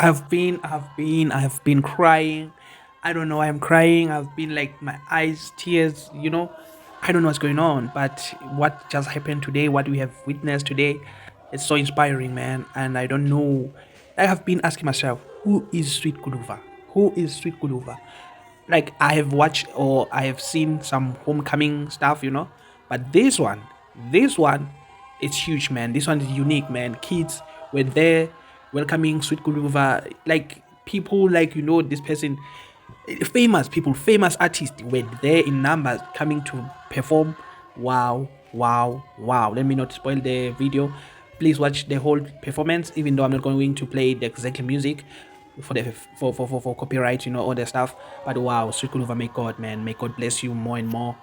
I have been crying. I don't know why I'm crying. I've been like my eyes, tears, you know. I don't know what's going on, but what just happened today, what we have witnessed today, it's so inspiring, man. And I don't know. I have been asking myself, who is Sweet Kuluva? Who is Sweet Kuluva? Like I have watched or I have seen some homecoming stuff, you know. But this one, it's huge, man. This one is unique, man. Kids were there welcoming Sweet Kuluva. Like people, like this person, famous people, famous artists were there in numbers coming to perform. Wow, wow, wow. Let me not spoil the video. Please watch the whole performance, even though I'm not going to play the exact music for the for copyright, all that stuff. But wow, Sweet Kuluva, may God, man, may God bless you more and more.